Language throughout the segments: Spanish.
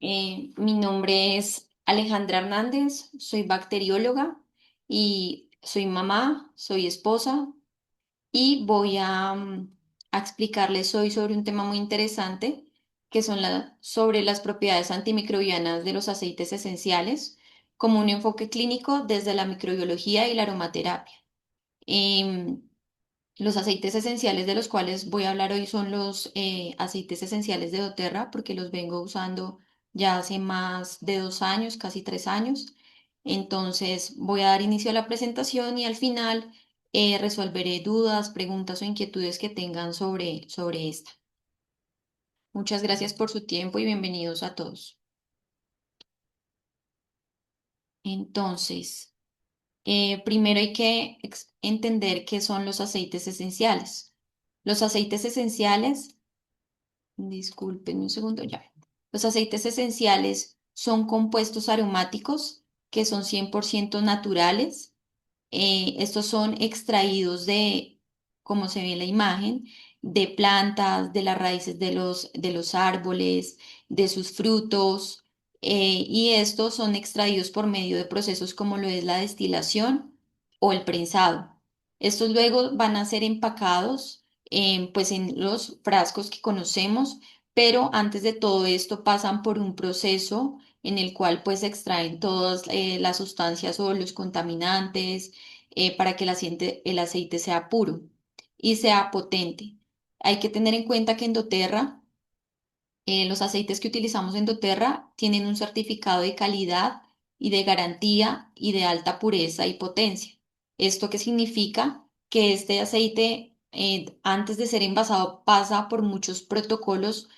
Mi nombre es Alejandra Hernández, soy bacterióloga y soy mamá, soy esposa y voy a explicarles hoy sobre un tema muy interesante que son sobre las propiedades antimicrobianas de los aceites esenciales como un enfoque clínico desde la microbiología y la aromaterapia. Em, los aceites esenciales de los cuales voy a hablar hoy son los aceites esenciales de doTERRA, porque los vengo usando ya hace más de 2 años, casi 3 años. Entonces voy a dar inicio a la presentación y al final resolveré dudas, preguntas o inquietudes que tengan sobre esta. Muchas gracias por su tiempo y bienvenidos a todos. Entonces, primero hay que entender qué son los aceites esenciales. Los aceites esenciales. Disculpen un segundo, ya. Los aceites esenciales son compuestos aromáticos que son 100% naturales. Estos son extraídos como se ve en la imagen, de plantas, de las raíces de los árboles, de sus frutos, y estos son extraídos por medio de procesos como lo es la destilación o el prensado. Estos luego van a ser empacados pues en los frascos que conocemos, pero antes de todo esto pasan por un proceso en el cual pues se extraen todas las sustancias o los contaminantes para que el aceite sea puro y sea potente. Hay que tener en cuenta que en doTERRA, los aceites que utilizamos en doTERRA tienen un certificado de calidad y de garantía y de alta pureza y potencia. ¿Esto qué significa? Que este aceite, antes de ser envasado, pasa por muchos protocolos,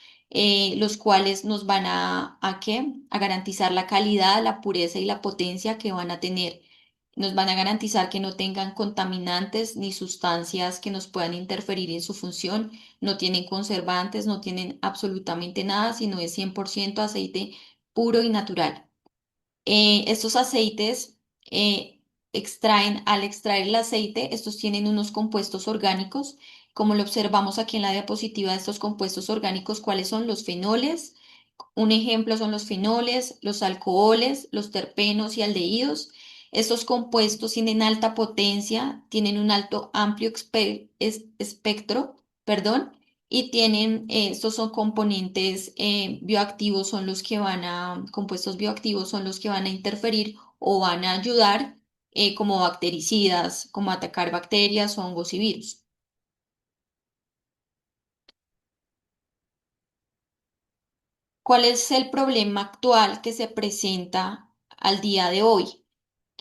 los cuales nos van ¿a qué? A garantizar la calidad, la pureza y la potencia que van a tener. Nos van a garantizar que no tengan contaminantes ni sustancias que nos puedan interferir en su función. No tienen conservantes, no tienen absolutamente nada, sino es 100% aceite puro y natural. Estos aceites al extraer el aceite, estos tienen unos compuestos orgánicos, como lo observamos aquí en la diapositiva de estos compuestos orgánicos, ¿cuáles son? Los fenoles. Un ejemplo son los fenoles, los alcoholes, los terpenos y aldehídos. Estos compuestos tienen alta potencia, tienen un alto, amplio espectro, perdón, y estos son componentes bioactivos, compuestos bioactivos son los que van a interferir o van a ayudar como bactericidas, como a atacar bacterias, hongos y virus. ¿Cuál es el problema actual que se presenta al día de hoy?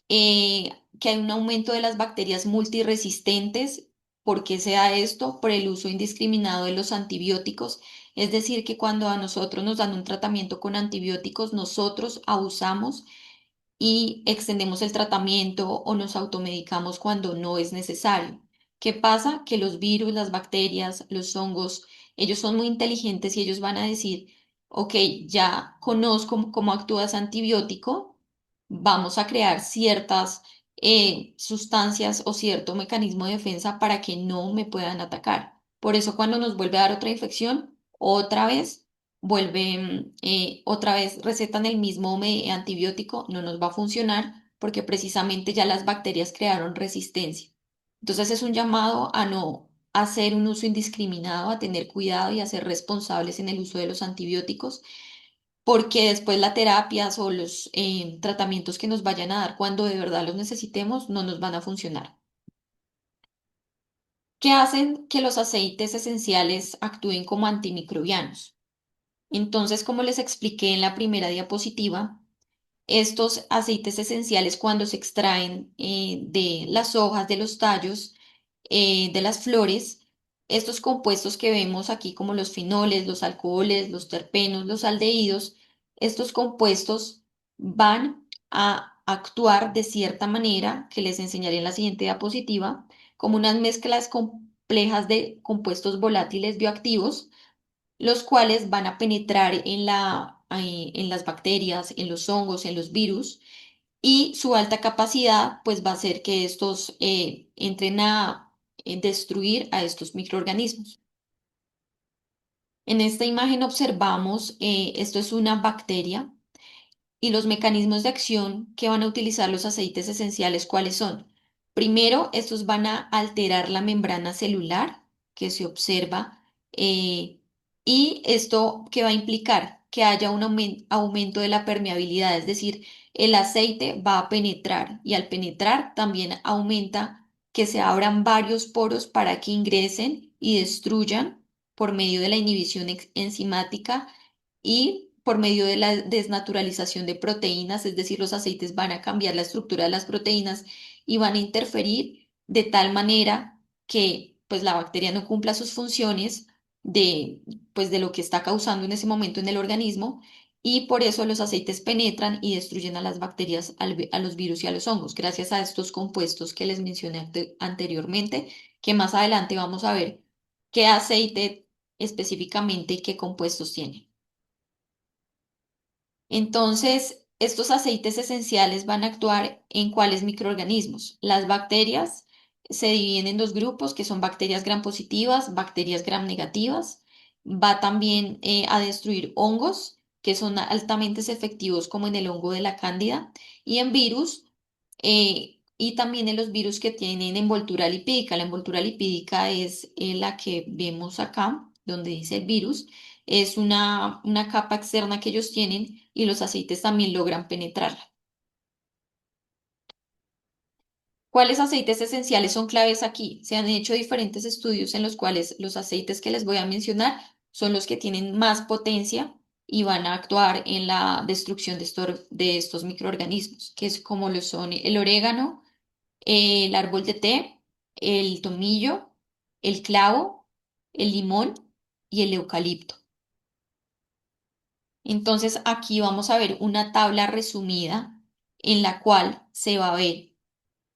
Que hay un aumento de las bacterias multiresistentes. ¿Por qué se da esto? Por el uso indiscriminado de los antibióticos. Es decir, que cuando a nosotros nos dan un tratamiento con antibióticos, nosotros abusamos y extendemos el tratamiento o nos automedicamos cuando no es necesario. ¿Qué pasa? Que los virus, las bacterias, los hongos, ellos son muy inteligentes y ellos van a decir, ok, ya conozco cómo actúa ese antibiótico, vamos a crear ciertas sustancias o cierto mecanismo de defensa para que no me puedan atacar. Por eso cuando nos vuelve a dar otra infección, otra vez recetan el mismo antibiótico, no nos va a funcionar porque precisamente ya las bacterias crearon resistencia. Entonces es un llamado a no hacer un uso indiscriminado, a tener cuidado y a ser responsables en el uso de los antibióticos, porque después las terapias o los tratamientos que nos vayan a dar cuando de verdad los necesitemos no nos van a funcionar. ¿Qué hacen que los aceites esenciales actúen como antimicrobianos? Entonces, como les expliqué en la primera diapositiva, estos aceites esenciales cuando se extraen de las hojas, de los tallos, de las flores, estos compuestos que vemos aquí como los fenoles, los alcoholes, los terpenos, los aldehídos, estos compuestos van a actuar de cierta manera, que les enseñaré en la siguiente diapositiva, como unas mezclas complejas de compuestos volátiles bioactivos, los cuales van a penetrar en las bacterias, en los hongos, en los virus, y su alta capacidad pues va a hacer que estos entren a destruir a estos microorganismos. En esta imagen observamos, esto es una bacteria y los mecanismos de acción que van a utilizar los aceites esenciales, ¿cuáles son? Primero, estos van a alterar la membrana celular que se observa y esto que va a implicar que haya un aumento de la permeabilidad, es decir, el aceite va a penetrar y al penetrar también aumenta que se abran varios poros para que ingresen y destruyan por medio de la inhibición enzimática y por medio de la desnaturalización de proteínas, es decir, los aceites van a cambiar la estructura de las proteínas y van a interferir de tal manera que pues la bacteria no cumpla sus funciones de pues de lo que está causando en ese momento en el organismo y por eso los aceites penetran y destruyen a las bacterias, a los virus y a los hongos, gracias a estos compuestos que les mencioné anteriormente, que más adelante vamos a ver qué aceite específicamente y qué compuestos tiene. Entonces, estos aceites esenciales van a actuar en cuáles microorganismos. Las bacterias se dividen en dos grupos, que son bacterias gram positivas, bacterias gram negativas. Va también a destruir hongos, que son altamente efectivos, como en el hongo de la cándida, y en virus, y también en los virus que tienen envoltura lipídica. La envoltura lipídica es la que vemos acá, donde dice el virus. Es una capa externa que ellos tienen y los aceites también logran penetrarla. ¿Cuáles aceites esenciales son claves aquí? Se han hecho diferentes estudios en los cuales los aceites que les voy a mencionar son los que tienen más potencia y van a actuar en la destrucción de estos microorganismos, que es como lo son el orégano, el árbol de té, el tomillo, el clavo, el limón y el eucalipto. Entonces aquí vamos a ver una tabla resumida en la cual se va a ver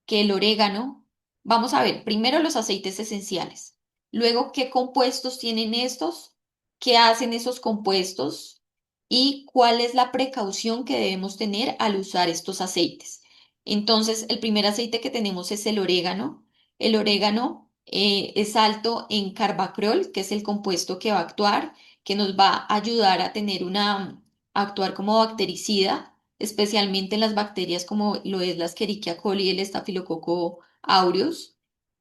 que el orégano, vamos a ver primero los aceites esenciales, luego qué compuestos tienen estos, qué hacen esos compuestos y cuál es la precaución que debemos tener al usar estos aceites. Entonces, el primer aceite que tenemos es el orégano. El orégano es alto en carbacriol, que es el compuesto que va a actuar, que nos va a ayudar a tener a actuar como bactericida especialmente en las bacterias como lo es la Escherichia coli y el Staphylococcus aureus.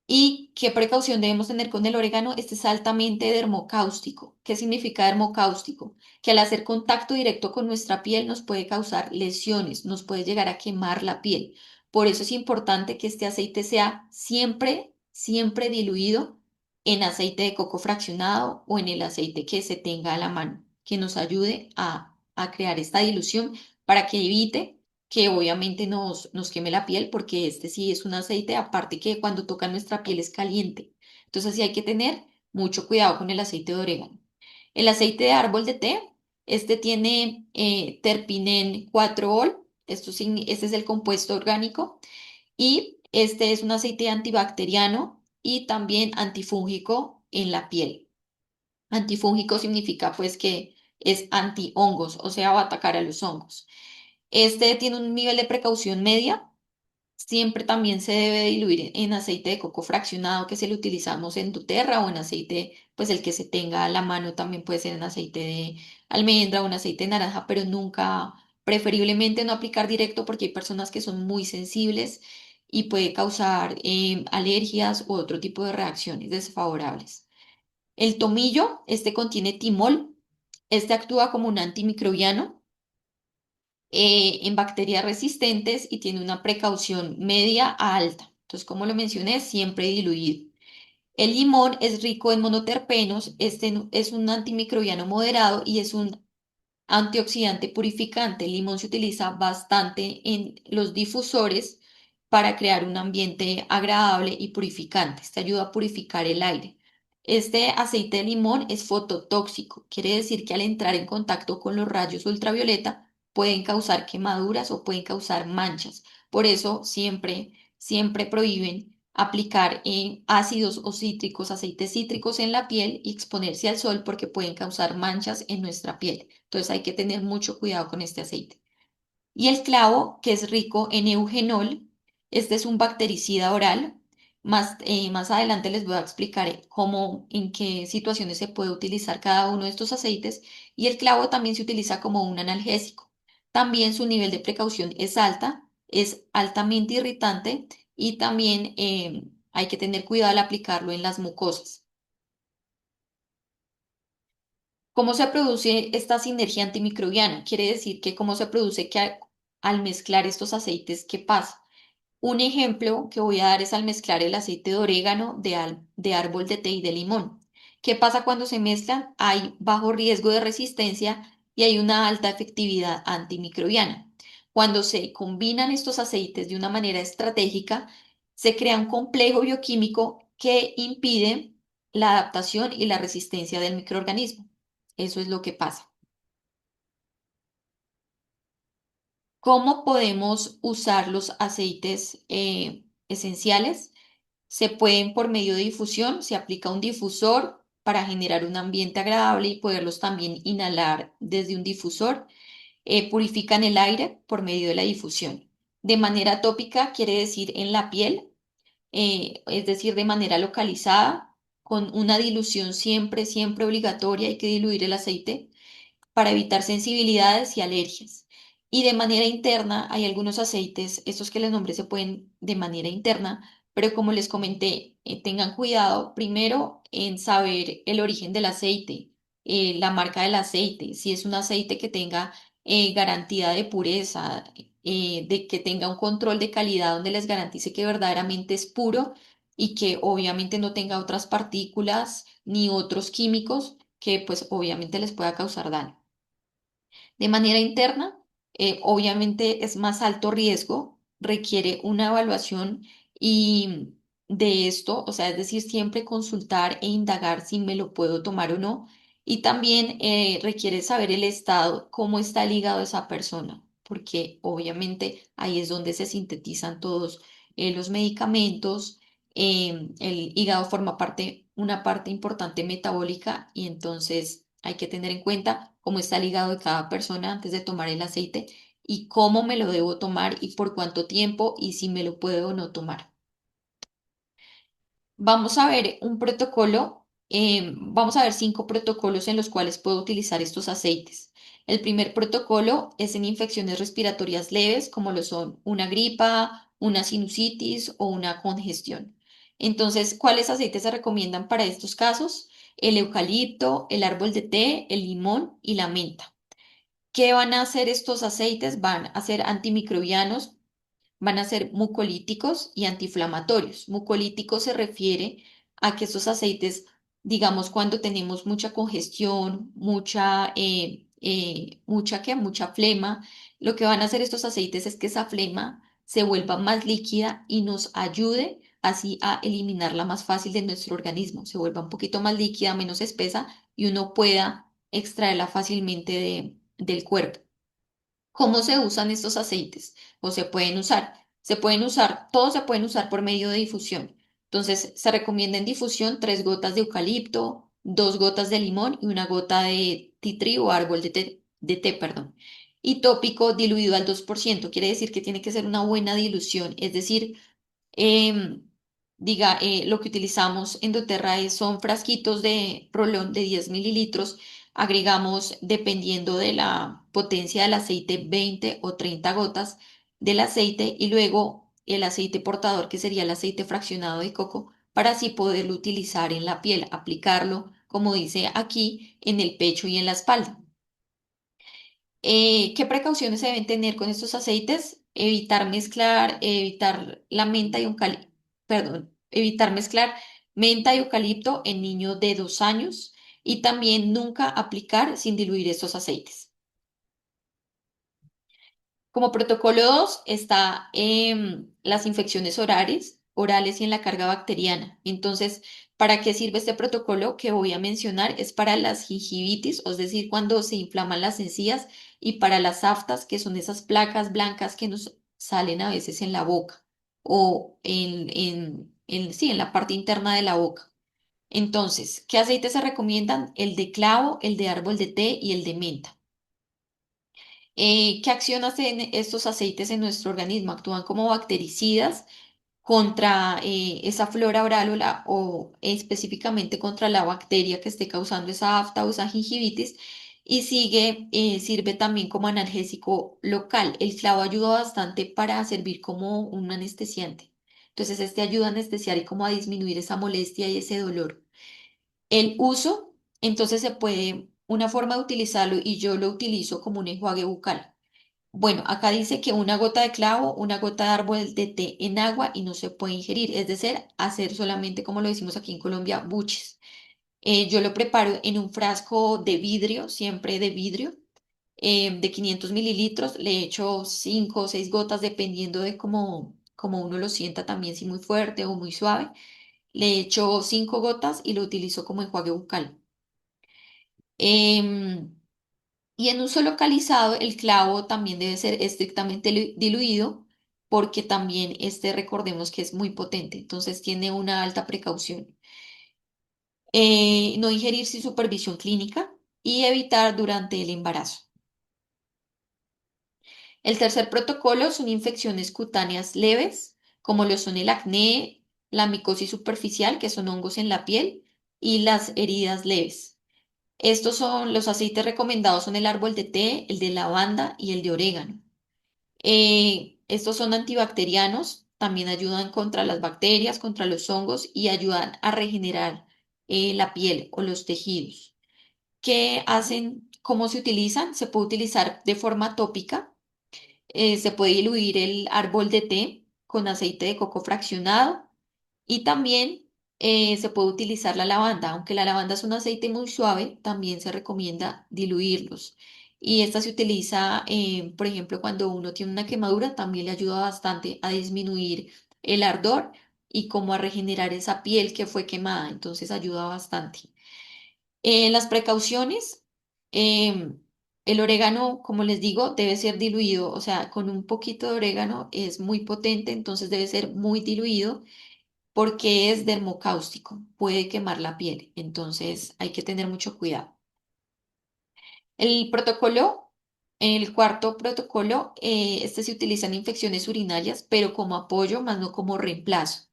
¿Y qué precaución debemos tener con el orégano? Este es altamente dermocáustico. ¿Qué significa dermocáustico? Que al hacer contacto directo con nuestra piel nos puede causar lesiones, nos puede llegar a quemar la piel. Por eso es importante que este aceite sea siempre, siempre diluido en aceite de coco fraccionado o en el aceite que se tenga a la mano, que nos ayude a crear esta dilución para que evite que obviamente nos queme la piel, porque este sí es un aceite, aparte que cuando toca nuestra piel es caliente. Entonces sí hay que tener mucho cuidado con el aceite de orégano. El aceite de árbol de té, este tiene terpinen 4-ol, este es el compuesto orgánico, y este es un aceite antibacteriano y también antifúngico en la piel. Antifúngico significa pues que es antihongos, o sea, va a atacar a los hongos. Este tiene un nivel de precaución media. Siempre también se debe diluir en aceite de coco fraccionado que se lo utilizamos en doTERRA o en aceite, pues el que se tenga a la mano también puede ser en aceite de almendra o en aceite de naranja, pero nunca, preferiblemente no aplicar directo porque hay personas que son muy sensibles y puede causar alergias u otro tipo de reacciones desfavorables. El tomillo, este contiene timol, este actúa como un antimicrobiano en bacterias resistentes y tiene una precaución media a alta. Entonces, como lo mencioné, siempre diluido. El limón es rico en monoterpenos, este es un antimicrobiano moderado y es un antioxidante purificante. El limón se utiliza bastante en los difusores para crear un ambiente agradable y purificante. Este ayuda a purificar el aire. Este aceite de limón es fototóxico, quiere decir que al entrar en contacto con los rayos ultravioleta pueden causar quemaduras o pueden causar manchas. Por eso siempre, siempre prohíben aplicar ácidos o cítricos, aceites cítricos en la piel y exponerse al sol porque pueden causar manchas en nuestra piel. Entonces hay que tener mucho cuidado con este aceite. Y el clavo, que es rico en eugenol, este es un bactericida oral, Más adelante les voy a explicar cómo, en qué situaciones se puede utilizar cada uno de estos aceites y el clavo también se utiliza como un analgésico. También su nivel de precaución es altamente irritante y también hay que tener cuidado al aplicarlo en las mucosas. ¿Cómo se produce esta sinergia antimicrobiana? Quiere decir que cómo se produce que al mezclar estos aceites, ¿qué pasa? Un ejemplo que voy a dar es al mezclar el aceite de orégano, de árbol de té y de limón. ¿Qué pasa cuando se mezclan? Hay bajo riesgo de resistencia y hay una alta efectividad antimicrobiana. Cuando se combinan estos aceites de una manera estratégica, se crea un complejo bioquímico que impide la adaptación y la resistencia del microorganismo. Eso es lo que pasa. ¿Cómo podemos usar los aceites esenciales? Se pueden por medio de difusión, se aplica un difusor para generar un ambiente agradable y poderlos también inhalar desde un difusor. Purifican el aire por medio de la difusión. De manera tópica quiere decir en la piel, es decir, de manera localizada, con una dilución siempre, siempre obligatoria. Hay que diluir el aceite para evitar sensibilidades y alergias. Y de manera interna, hay algunos aceites, estos que les nombré se pueden de manera interna, pero como les comenté, tengan cuidado primero en saber el origen del aceite, la marca del aceite, si es un aceite que tenga garantía de pureza, de que tenga un control de calidad donde les garantice que verdaderamente es puro y que obviamente no tenga otras partículas ni otros químicos que pues obviamente les pueda causar daño. De manera interna, obviamente es más alto riesgo, requiere una evaluación y de esto, o sea, es decir, siempre consultar e indagar si me lo puedo tomar o no. Y también requiere saber el estado, cómo está el hígado de esa persona, porque obviamente ahí es donde se sintetizan todos los medicamentos. El hígado forma una parte importante metabólica y entonces hay que tener en cuenta cómo está el hígado de cada persona antes de tomar el aceite y cómo me lo debo tomar y por cuánto tiempo y si me lo puedo o no tomar. Vamos a ver un protocolo, vamos a ver 5 protocolos en los cuales puedo utilizar estos aceites. El primer protocolo es en infecciones respiratorias leves, como lo son una gripa, una sinusitis o una congestión. Entonces, ¿cuáles aceites se recomiendan para estos casos? El eucalipto, el árbol de té, el limón y la menta. ¿Qué van a hacer estos aceites? Van a ser antimicrobianos, van a ser mucolíticos y antiinflamatorios. Mucolíticos se refiere a que estos aceites, digamos, cuando tenemos mucha congestión, mucha flema, lo que van a hacer estos aceites es que esa flema se vuelva más líquida y nos ayude así a eliminarla más fácil de nuestro organismo, se vuelva un poquito más líquida, menos espesa y uno pueda extraerla fácilmente del cuerpo. ¿Cómo se usan estos aceites? O se pueden usar. Se pueden usar, todos se pueden usar por medio de difusión. Entonces, se recomienda en difusión 3 gotas de eucalipto, 2 gotas de limón y una gota de tea tree o árbol de té, perdón. Y tópico diluido al 2%. Quiere decir que tiene que ser una buena dilución, es decir, Em, lo que utilizamos en doTERRA son frasquitos de rolón de 10 mililitros. Agregamos, dependiendo de la potencia del aceite, 20 o 30 gotas del aceite y luego el aceite portador, que sería el aceite fraccionado de coco, para así poderlo utilizar en la piel, aplicarlo, como dice aquí, en el pecho y en la espalda. ¿Qué precauciones se deben tener con estos aceites? Evitar la menta y perdón, evitar mezclar menta y eucalipto en niños de 2 años y también nunca aplicar sin diluir estos aceites. Como protocolo 2 está las infecciones orales y en la carga bacteriana. Entonces, ¿para qué sirve este protocolo que voy a mencionar? Es para las gingivitis, es decir, cuando se inflaman las encías, y para las aftas, que son esas placas blancas que nos salen a veces en la boca o sí, en la parte interna de la boca. Entonces, ¿qué aceites se recomiendan? El de clavo, el de árbol de té y el de menta. ¿Qué acción hacen estos aceites en nuestro organismo? Actúan como bactericidas, contra esa flora oral o específicamente contra la bacteria que esté causando esa afta o esa gingivitis. Y sirve también como analgésico local. El clavo ayuda bastante para servir como un anestesiante. Entonces, este ayuda a anestesiar y como a disminuir esa molestia y ese dolor. El uso, entonces una forma de utilizarlo, y yo lo utilizo como un enjuague bucal. Bueno, acá dice que una gota de clavo, una gota de árbol de té en agua y no se puede ingerir, es decir, hacer solamente, como lo decimos aquí en Colombia, buches. Yo lo preparo en un frasco de vidrio, siempre de vidrio, de 500 mililitros. Le echo 5 o 6 gotas dependiendo de cómo uno lo sienta también, si muy fuerte o muy suave. Le echo 5 gotas y lo utilizo como enjuague bucal. Em, y en uso localizado, el clavo también debe ser estrictamente diluido porque también recordemos que es muy potente, entonces tiene una alta precaución. No ingerir sin supervisión clínica y evitar durante el embarazo. El tercer protocolo son infecciones cutáneas leves, como lo son el acné, la micosis superficial, que son hongos en la piel, y las heridas leves. Estos son los aceites recomendados, son el árbol de té, el de lavanda y el de orégano. Estos son antibacterianos, también ayudan contra las bacterias, contra los hongos y ayudan a regenerar la piel o los tejidos. ¿Qué hacen? ¿Cómo se utilizan? Se puede utilizar de forma tópica. Se puede diluir el árbol de té con aceite de coco fraccionado y también se puede utilizar la lavanda. Aunque la lavanda es un aceite muy suave, también se recomienda diluirlos. Y esta se utiliza, por ejemplo, cuando uno tiene una quemadura, también le ayuda bastante a disminuir el ardor y como a regenerar esa piel que fue quemada. Entonces ayuda bastante. Las precauciones, em, el orégano, como les digo, debe ser diluido, o sea, con un poquito de orégano es muy potente, entonces debe ser muy diluido porque es dermocáustico, puede quemar la piel, entonces hay que tener mucho cuidado. El protocolo, el cuarto protocolo, este se utiliza en infecciones urinarias, pero como apoyo, más no como reemplazo.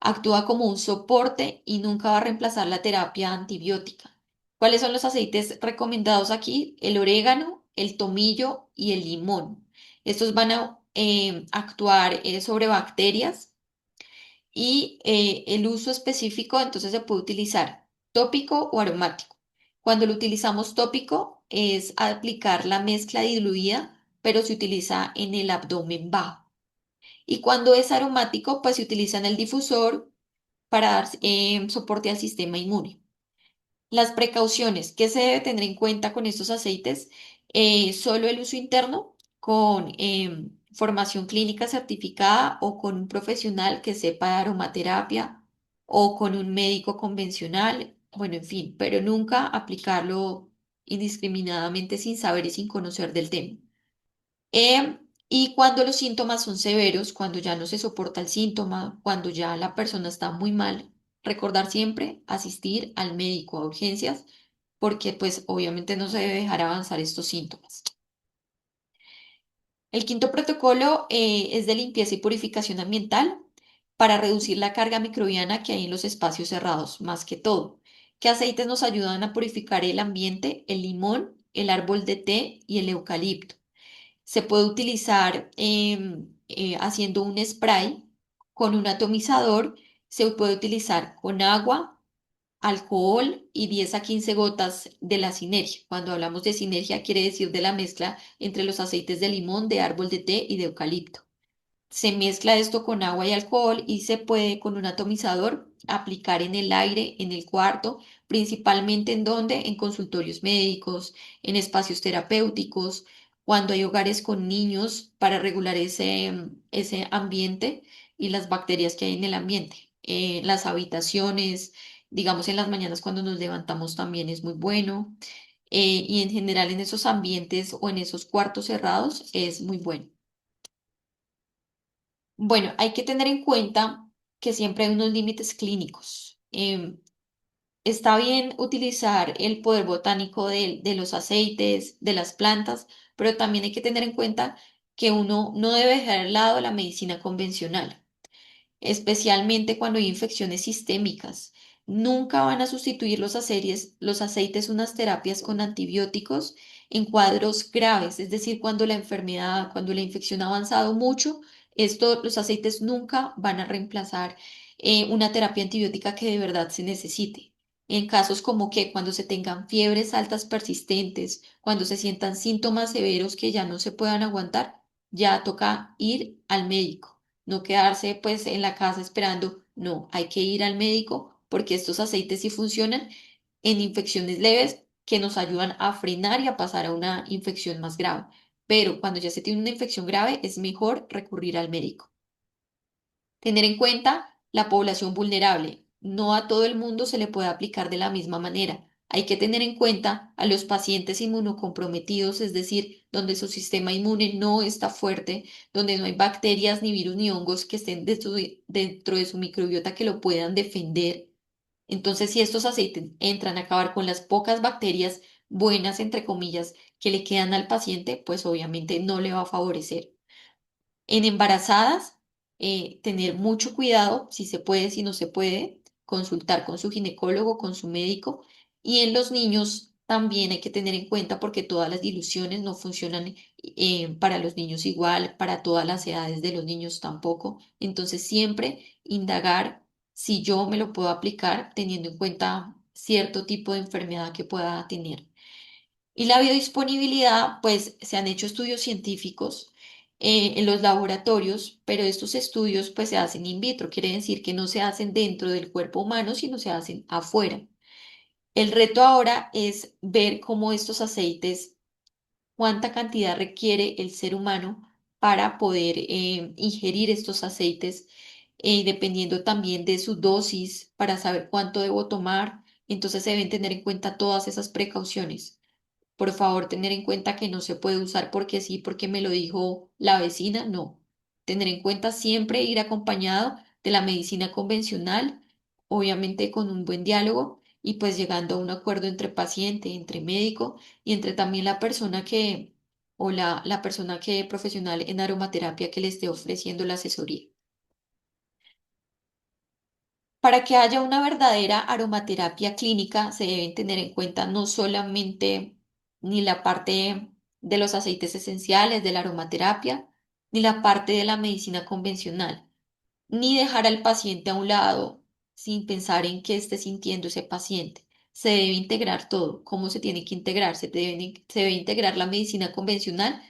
Actúa como un soporte y nunca va a reemplazar la terapia antibiótica. ¿Cuáles son los aceites recomendados aquí? El orégano, el tomillo y el limón. Estos van a actuar sobre bacterias y el uso específico entonces se puede utilizar tópico o aromático. Cuando lo utilizamos tópico es aplicar la mezcla diluida, pero se utiliza en el abdomen bajo. Y cuando es aromático, pues se utiliza en el difusor para dar soporte al sistema inmune. Las precauciones que se debe tener en cuenta con estos aceites, solo el uso interno con formación clínica certificada o con un profesional que sepa de aromaterapia o con un médico convencional, bueno, en fin, pero nunca aplicarlo indiscriminadamente sin saber y sin conocer del tema. Y cuando los síntomas son severos, cuando ya no se soporta el síntoma, cuando ya la persona está muy mal, recordar siempre asistir al médico a urgencias, porque pues obviamente no se debe dejar avanzar estos síntomas. El quinto protocolo es de limpieza y purificación ambiental para reducir la carga microbiana que hay en los espacios cerrados, más que todo. ¿Qué aceites nos ayudan a purificar el ambiente? El limón, el árbol de té y el eucalipto. Se puede utilizar haciendo un spray con un atomizador. Se puede utilizar con agua, alcohol y 10 a 15 gotas de la sinergia. Cuando hablamos de sinergia, quiere decir de la mezcla entre los aceites de limón, de árbol de té y de eucalipto. Se mezcla esto con agua y alcohol y se puede con un atomizador aplicar en el aire, en el cuarto, principalmente en donde, en consultorios médicos, en espacios terapéuticos, cuando hay hogares con niños para regular ese ambiente y las bacterias que hay en el ambiente. Las habitaciones, digamos en las mañanas cuando nos levantamos también es muy bueno. Y en general en esos ambientes o en esos cuartos cerrados es muy bueno. Bueno, hay que tener en cuenta que siempre hay unos límites clínicos. Está bien utilizar el poder botánico de los aceites, de las plantas, pero también hay que tener en cuenta que uno no debe dejar de lado la medicina convencional. especialmente cuando hay infecciones sistémicas. Nunca van a sustituir los aceites, unas terapias con antibióticos en cuadros graves, es decir, cuando la infección ha avanzado mucho, los aceites nunca van a reemplazar una terapia antibiótica que de verdad se necesite. En casos como que cuando se tengan fiebres altas persistentes, cuando se sientan síntomas severos que ya no se puedan aguantar, ya toca ir al médico, no quedarse pues en la casa esperando, no, hay que ir al médico porque estos aceites sí funcionan en infecciones leves que nos ayudan a frenar y a pasar a una infección más grave. Pero cuando ya se tiene una infección grave, es mejor recurrir al médico. Tener en cuenta la población vulnerable. No a todo el mundo se le puede aplicar de la misma manera. Hay que tener en cuenta a los pacientes inmunocomprometidos, es decir, donde su sistema inmune no está fuerte, donde no hay bacterias, ni virus, ni hongos que estén dentro de su microbiota que lo puedan defender. Entonces, si estos aceites entran a acabar con las pocas bacterias buenas, entre comillas, que le quedan al paciente, pues obviamente no le va a favorecer. En embarazadas, tener mucho cuidado, si se puede, si no se puede, consultar con su ginecólogo, con su médico. Y en los niños también hay que tener en cuenta porque todas las diluciones no funcionan para los niños igual, para todas las edades de los niños tampoco. Entonces siempre indagar si yo me lo puedo aplicar teniendo en cuenta cierto tipo de enfermedad que pueda tener. Y la biodisponibilidad, pues se han hecho estudios científicos en los laboratorios, pero estos estudios pues se hacen in vitro, quiere decir que no se hacen dentro del cuerpo humano, sino se hacen afuera. El reto ahora es ver cómo estos aceites, cuánta cantidad requiere el ser humano para poder ingerir estos aceites, dependiendo también de su dosis, para saber cuánto debo tomar. Entonces se deben tener en cuenta todas esas precauciones. Por favor, tener en cuenta que no se puede usar porque sí, porque me lo dijo la vecina, no. Tener en cuenta siempre ir acompañado de la medicina convencional, obviamente con un buen diálogo y pues llegando a un acuerdo entre paciente, entre médico y entre también la persona o la persona que profesional en aromaterapia que le esté ofreciendo la asesoría. Para que haya una verdadera aromaterapia clínica, se deben tener en cuenta no solamente ni la parte de los aceites esenciales de la aromaterapia, ni la parte de la medicina convencional, ni dejar al paciente a un lado sin pensar en qué esté sintiendo ese paciente. Se debe integrar todo. ¿Cómo se tiene que integrar? Se debe integrar la medicina convencional,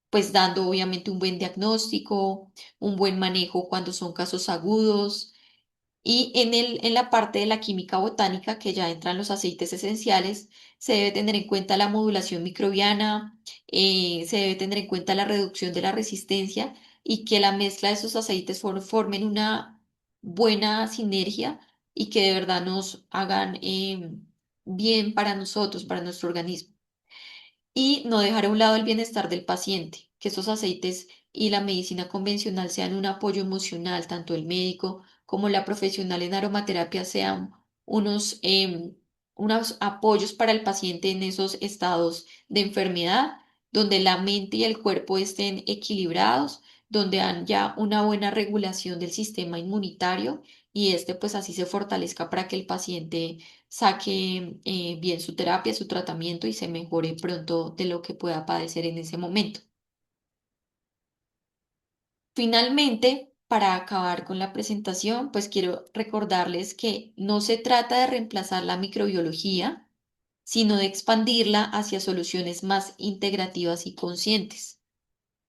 pues dando obviamente un buen diagnóstico, un buen manejo cuando son casos agudos y en la parte de la química botánica, que ya entran los aceites esenciales, se debe tener en cuenta la modulación microbiana, se debe tener en cuenta la reducción de la resistencia y que la mezcla de esos aceites formen una buena sinergia y que de verdad nos hagan bien para nosotros, para nuestro organismo y no dejar a un lado el bienestar del paciente, que estos aceites y la medicina convencional sean un apoyo emocional, tanto el médico como la profesional en aromaterapia sean unos apoyos para el paciente en esos estados de enfermedad, donde la mente y el cuerpo estén equilibrados, donde haya una buena regulación del sistema inmunitario y este pues así se fortalezca para que el paciente saque bien su terapia, su tratamiento y se mejore pronto de lo que pueda padecer en ese momento. Finalmente, para acabar con la presentación, pues quiero recordarles que no se trata de reemplazar la microbiología, sino de expandirla hacia soluciones más integrativas y conscientes.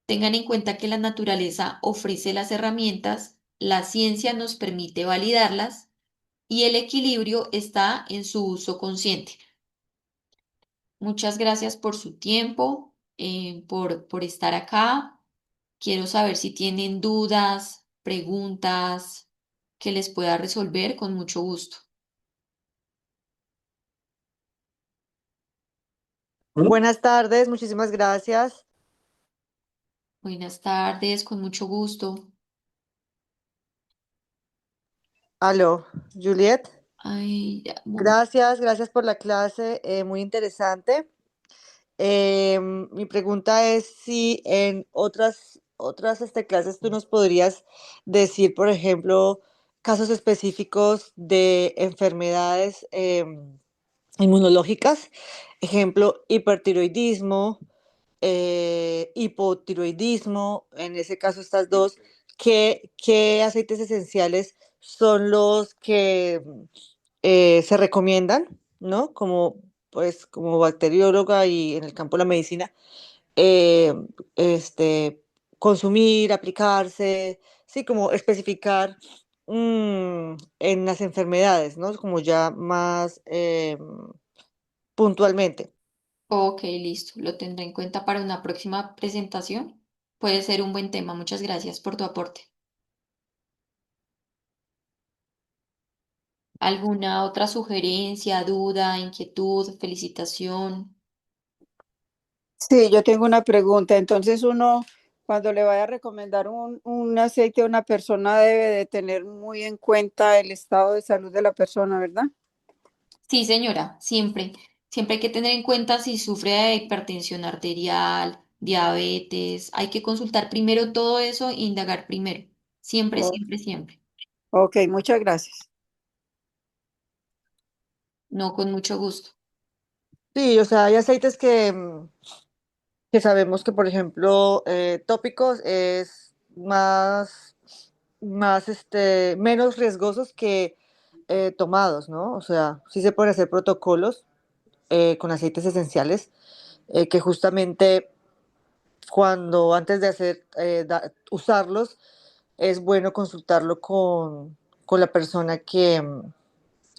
Tengan en cuenta que la naturaleza ofrece las herramientas, la ciencia nos permite validarlas y el equilibrio está en su uso consciente. Muchas gracias por su tiempo, por estar acá. Quiero saber si tienen dudas, preguntas que les pueda resolver con mucho gusto. Buenas tardes, muchísimas gracias. Buenas tardes, con mucho gusto. Aló, Juliet. Ay, ya, Gracias por la clase, muy interesante. Mi pregunta es si en otras clases tú nos podrías decir, por ejemplo, casos específicos de enfermedades inmunológicas, ejemplo, hipertiroidismo, hipotiroidismo, en ese caso estas dos, ¿qué aceites esenciales son los que se recomiendan, ¿no? Como, pues, como bacterióloga y en el campo de la medicina, eh, este, consumir, aplicarse, sí, como especificar en las enfermedades, ¿no? Como ya más puntualmente. Ok, listo. Lo tendré en cuenta para una próxima presentación. Puede ser un buen tema. Muchas gracias por tu aporte. ¿Alguna otra sugerencia, duda, inquietud, felicitación? Sí, yo tengo una pregunta. Entonces uno, cuando le vaya a recomendar un aceite a una persona, debe de tener muy en cuenta el estado de salud de la persona, ¿verdad? Sí, señora, siempre. Siempre hay que tener en cuenta si sufre de hipertensión arterial, diabetes. Hay que consultar primero todo eso e indagar primero. Siempre, O- siempre, siempre. ok, muchas gracias. No, con mucho gusto. Sí, o sea, hay aceites que sabemos que, por ejemplo, tópicos es menos riesgosos que tomados, ¿no? O sea, sí se pueden hacer protocolos con aceites esenciales que justamente cuando antes de usarlos es bueno consultarlo con la persona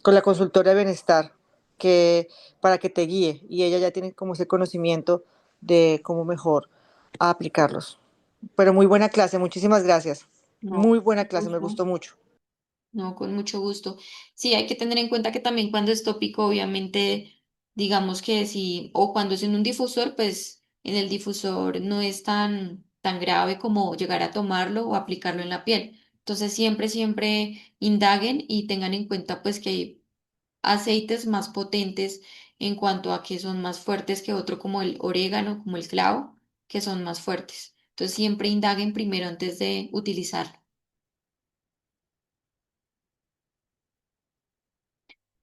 con la consultora de bienestar, para que te guíe y ella ya tiene como ese conocimiento de cómo mejor aplicarlos. Pero muy buena clase, muchísimas gracias. No, Muy buena con clase, me gusto. gustó mucho. No, con mucho gusto. Sí, hay que tener en cuenta que también cuando es tópico, obviamente, digamos que si, o cuando es en un difusor, pues en el difusor no es tan grave como llegar a tomarlo o aplicarlo en la piel. Entonces, siempre, siempre indaguen y tengan en cuenta pues que hay aceites más potentes en cuanto a que son más fuertes que otro como el orégano, como el clavo, que son más fuertes. Entonces, siempre indaguen primero antes de utilizarlo.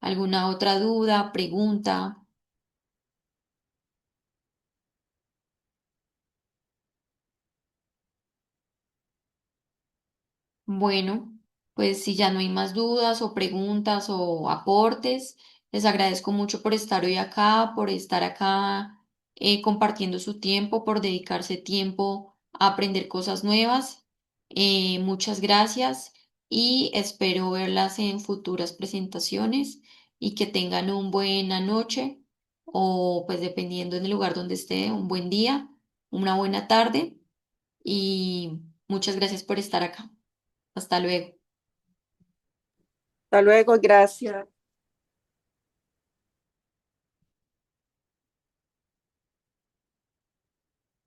¿Alguna otra duda, pregunta? Bueno, pues si ya no hay más dudas o preguntas o aportes, les agradezco mucho por estar hoy acá, por estar acá compartiendo su tiempo, por dedicarse tiempo a aprender cosas nuevas. Muchas gracias y espero verlas en futuras presentaciones y que tengan una buena noche o pues dependiendo en el lugar donde esté, un buen día, una buena tarde y muchas gracias por estar acá. Hasta luego. Hasta luego, gracias.